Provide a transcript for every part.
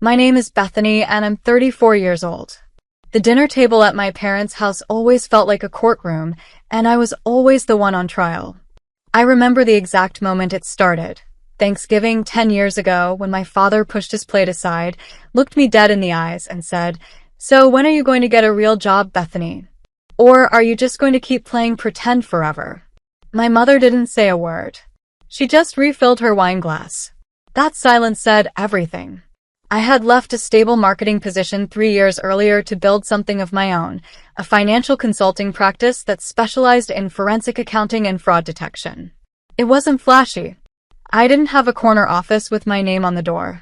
My name is Bethany and I'm 34 years old. The dinner table at my parents' house always felt like a courtroom, and I was always the one on trial. I remember the exact moment it started. Thanksgiving 10 years ago, when my father pushed his plate aside, looked me dead in the eyes, and said, "So when are you going to get a real job, Bethany? Or are you just going to keep playing pretend forever?" My mother didn't say a word. She just refilled her wine glass. That silence said everything. I had left a stable marketing position 3 years earlier to build something of my own, a financial consulting practice that specialized in forensic accounting and fraud detection. It wasn't flashy. I didn't have a corner office with my name on the door.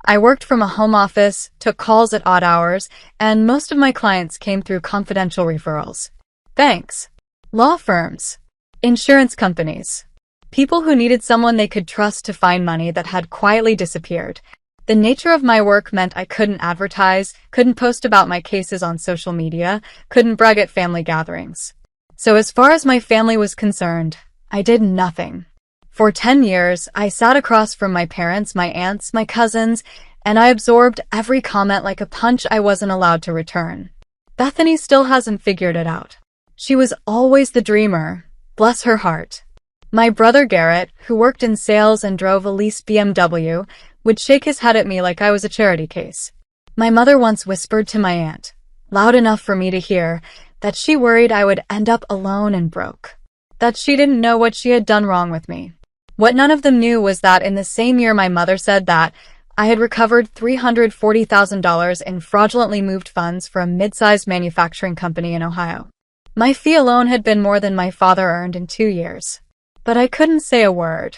I worked from a home office, took calls at odd hours, and most of my clients came through confidential referrals. Banks, law firms, insurance companies, people who needed someone they could trust to find money that had quietly disappeared. The nature of my work meant I couldn't advertise, couldn't post about my cases on social media, couldn't brag at family gatherings. So as far as my family was concerned, I did nothing. For 10 years, I sat across from my parents, my aunts, my cousins, and I absorbed every comment like a punch I wasn't allowed to return. Bethany still hasn't figured it out. She was always the dreamer, bless her heart. My brother Garrett, who worked in sales and drove a leased BMW, would shake his head at me like I was a charity case. My mother once whispered to my aunt, loud enough for me to hear, that she worried I would end up alone and broke. That she didn't know what she had done wrong with me. What none of them knew was that in the same year my mother said that I had recovered $340,000 in fraudulently moved funds for a mid-sized manufacturing company in Ohio. My fee alone had been more than my father earned in 2 years. But I couldn't say a word.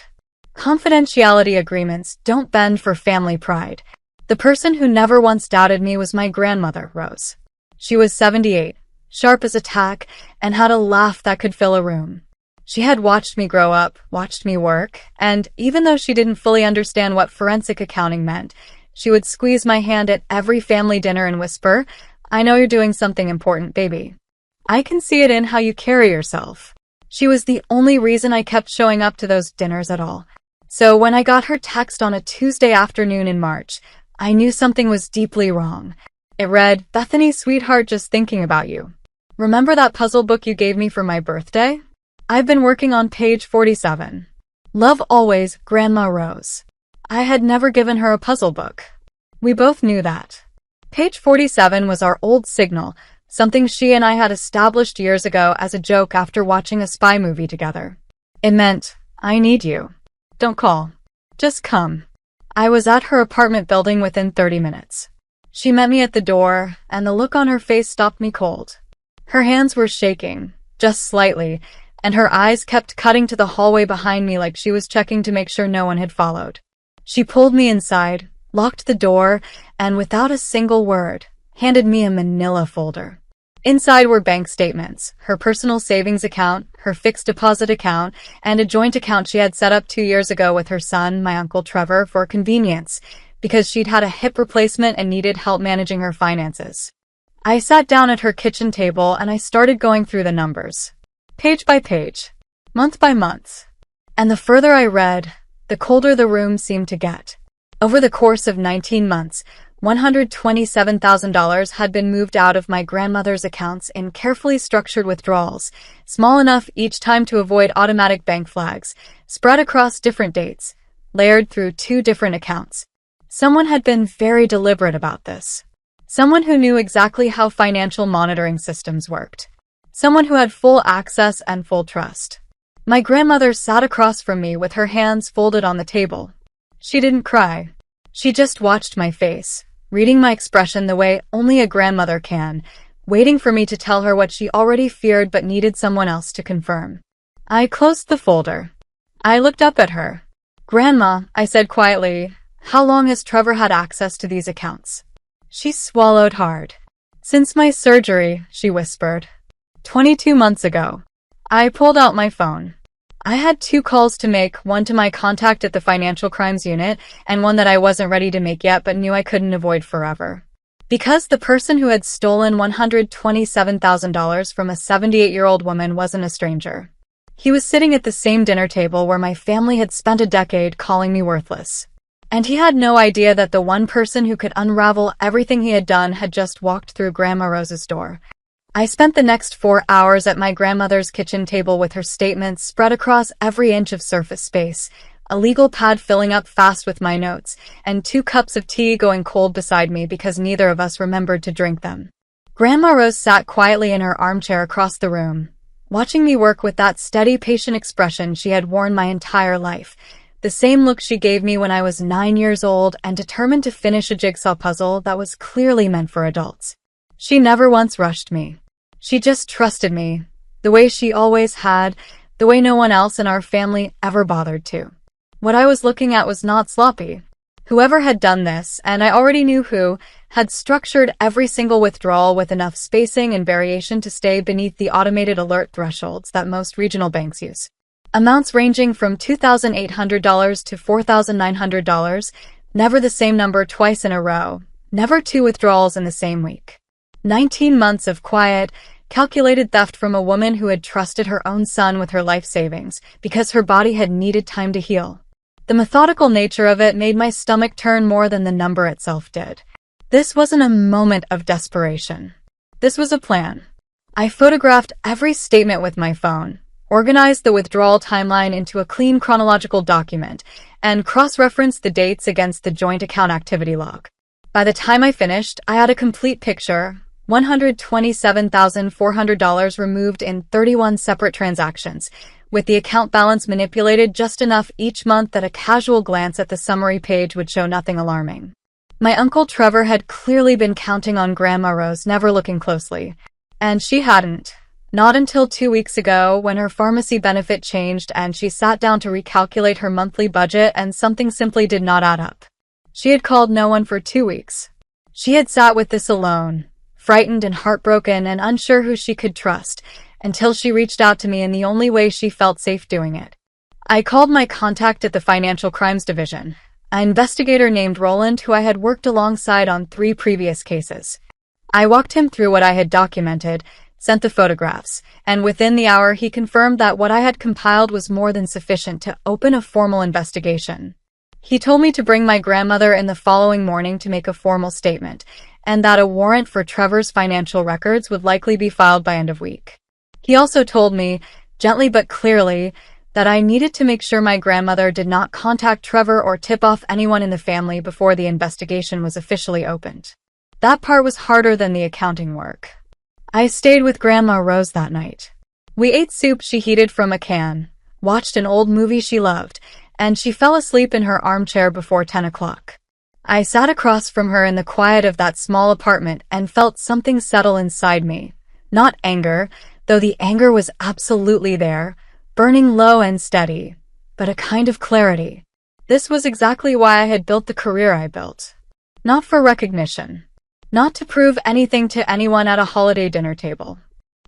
Confidentiality agreements don't bend for family pride. The person who never once doubted me was my grandmother, Rose. She was 78, sharp as a tack, and had a laugh that could fill a room. She had watched me grow up, watched me work, and even though she didn't fully understand what forensic accounting meant, she would squeeze my hand at every family dinner and whisper, "I know you're doing something important, baby. I can see it in how you carry yourself." She was the only reason I kept showing up to those dinners at all. So when I got her text on a Tuesday afternoon in March, I knew something was deeply wrong. It read, "Bethany, sweetheart, just thinking about you. Remember that puzzle book you gave me for my birthday? I've been working on page 47. Love always, Grandma Rose." I had never given her a puzzle book. We both knew that. Page 47 was our old signal, something she and I had established years ago as a joke after watching a spy movie together. It meant, "I need you. Don't call. Just come." I was at her apartment building within 30 minutes. She met me at the door, and the look on her face stopped me cold. Her hands were shaking, just slightly, and her eyes kept cutting to the hallway behind me like she was checking to make sure no one had followed. She pulled me inside, locked the door, and without a single word, handed me a manila folder. Inside were bank statements, her personal savings account, her fixed deposit account, and a joint account she had set up 2 years ago with her son, my Uncle Trevor, for convenience, because she'd had a hip replacement and needed help managing her finances. I sat down at her kitchen table and I started going through the numbers. Page by page, month by month. And the further I read, the colder the room seemed to get. Over the course of 19 months, $127,000 had been moved out of my grandmother's accounts in carefully structured withdrawals, small enough each time to avoid automatic bank flags, spread across different dates, layered through 2 different accounts. Someone had been very deliberate about this. Someone who knew exactly how financial monitoring systems worked. Someone who had full access and full trust. My grandmother sat across from me with her hands folded on the table. She didn't cry. She just watched my face, reading my expression the way only a grandmother can, waiting for me to tell her what she already feared but needed someone else to confirm. I closed the folder. I looked up at her. "Grandma," I said quietly, "how long has Trevor had access to these accounts?" She swallowed hard. "Since my surgery," she whispered. 22 months ago. I pulled out my phone. I had 2 calls to make, one to my contact at the Financial Crimes Unit, and one that I wasn't ready to make yet but knew I couldn't avoid forever. Because the person who had stolen $127,000 from a 78-year-old woman wasn't a stranger. He was sitting at the same dinner table where my family had spent a decade calling me worthless. And he had no idea that the one person who could unravel everything he had done had just walked through Grandma Rose's door. I spent the next 4 hours at my grandmother's kitchen table with her statements spread across every inch of surface space, a legal pad filling up fast with my notes, and 2 cups of tea going cold beside me because neither of us remembered to drink them. Grandma Rose sat quietly in her armchair across the room, watching me work with that steady, patient expression she had worn my entire life, the same look she gave me when I was 9 years old and determined to finish a jigsaw puzzle that was clearly meant for adults. She never once rushed me. She just trusted me, the way she always had, the way no one else in our family ever bothered to. What I was looking at was not sloppy. Whoever had done this, and I already knew who, had structured every single withdrawal with enough spacing and variation to stay beneath the automated alert thresholds that most regional banks use. Amounts ranging from $2,800 to $4,900, never the same number twice in a row, never 2 withdrawals in the same week. 19 months of quiet, calculated theft from a woman who had trusted her own son with her life savings because her body had needed time to heal. The methodical nature of it made my stomach turn more than the number itself did. This wasn't a moment of desperation. This was a plan. I photographed every statement with my phone, organized the withdrawal timeline into a clean chronological document, and cross-referenced the dates against the joint account activity log. By the time I finished, I had a complete picture, $127,400 removed in 31 separate transactions, with the account balance manipulated just enough each month that a casual glance at the summary page would show nothing alarming. My Uncle Trevor had clearly been counting on Grandma Rose never looking closely, and she hadn't. Not until 2 weeks ago, when her pharmacy benefit changed and she sat down to recalculate her monthly budget and something simply did not add up. She had called no one for 2 weeks. She had sat with this alone, frightened and heartbroken and unsure who she could trust, until she reached out to me in the only way she felt safe doing it. I called my contact at the Financial Crimes Division, an investigator named Roland who I had worked alongside on 3 previous cases. I walked him through what I had documented, sent the photographs, and within the hour he confirmed that what I had compiled was more than sufficient to open a formal investigation. He told me to bring my grandmother in the following morning to make a formal statement, and that a warrant for Trevor's financial records would likely be filed by end of week. He also told me, gently but clearly, that I needed to make sure my grandmother did not contact Trevor or tip off anyone in the family before the investigation was officially opened. That part was harder than the accounting work. I stayed with Grandma Rose that night. We ate soup she heated from a can, watched an old movie she loved, and she fell asleep in her armchair before 10 o'clock. I sat across from her in the quiet of that small apartment and felt something settle inside me. Not anger, though the anger was absolutely there, burning low and steady, but a kind of clarity. This was exactly why I had built the career I built. Not for recognition. Not to prove anything to anyone at a holiday dinner table.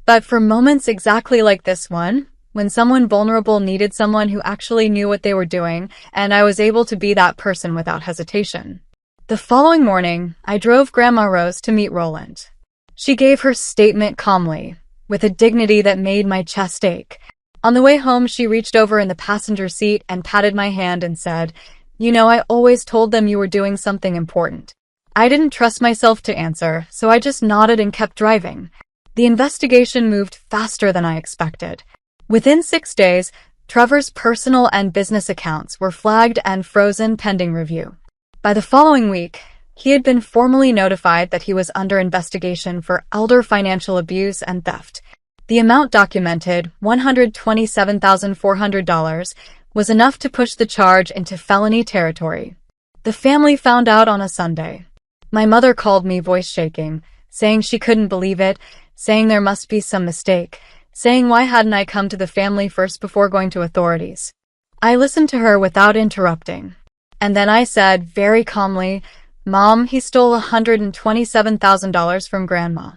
But for moments exactly like this one, when someone vulnerable needed someone who actually knew what they were doing, and I was able to be that person without hesitation. The following morning, I drove Grandma Rose to meet Roland. She gave her statement calmly, with a dignity that made my chest ache. On the way home, she reached over in the passenger seat and patted my hand and said, "You know, I always told them you were doing something important." I didn't trust myself to answer, so I just nodded and kept driving. The investigation moved faster than I expected. Within 6 days, Trevor's personal and business accounts were flagged and frozen pending review. By the following week, he had been formally notified that he was under investigation for elder financial abuse and theft. The amount documented, $127,400, was enough to push the charge into felony territory. The family found out on a Sunday. My mother called me, voice shaking, saying she couldn't believe it, saying there must be some mistake, saying why hadn't I come to the family first before going to authorities. I listened to her without interrupting. And then I said, very calmly, "Mom, he stole $127,000 from Grandma."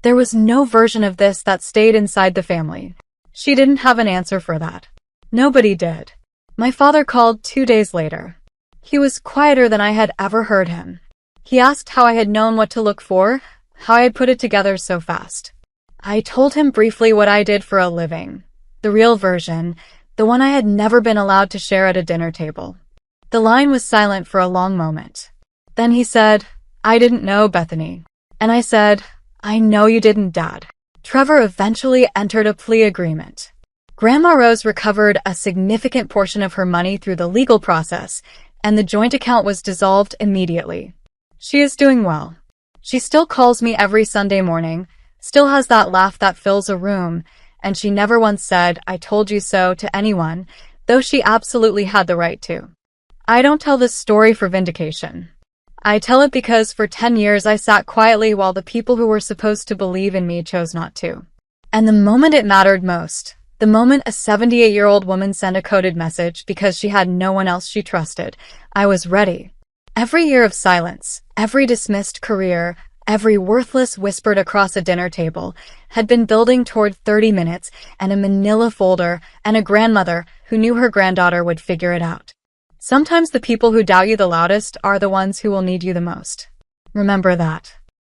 There was no version of this that stayed inside the family. She didn't have an answer for that. Nobody did. My father called 2 days later. He was quieter than I had ever heard him. He asked how I had known what to look for, how I had put it together so fast. I told him briefly what I did for a living. The real version, the one I had never been allowed to share at a dinner table. The line was silent for a long moment. Then he said, "I didn't know, Bethany." And I said, "I know you didn't, Dad." Trevor eventually entered a plea agreement. Grandma Rose recovered a significant portion of her money through the legal process, and the joint account was dissolved immediately. She is doing well. She still calls me every Sunday morning, still has that laugh that fills a room, and she never once said, "I told you so," to anyone, though she absolutely had the right to. I don't tell this story for vindication. I tell it because for 10 years I sat quietly while the people who were supposed to believe in me chose not to. And the moment it mattered most, the moment a 78-year-old woman sent a coded message because she had no one else she trusted, I was ready. Every year of silence, every dismissed career, every worthless whispered across a dinner table had been building toward 30 minutes and a manila folder and a grandmother who knew her granddaughter would figure it out. Sometimes the people who doubt you the loudest are the ones who will need you the most. Remember that.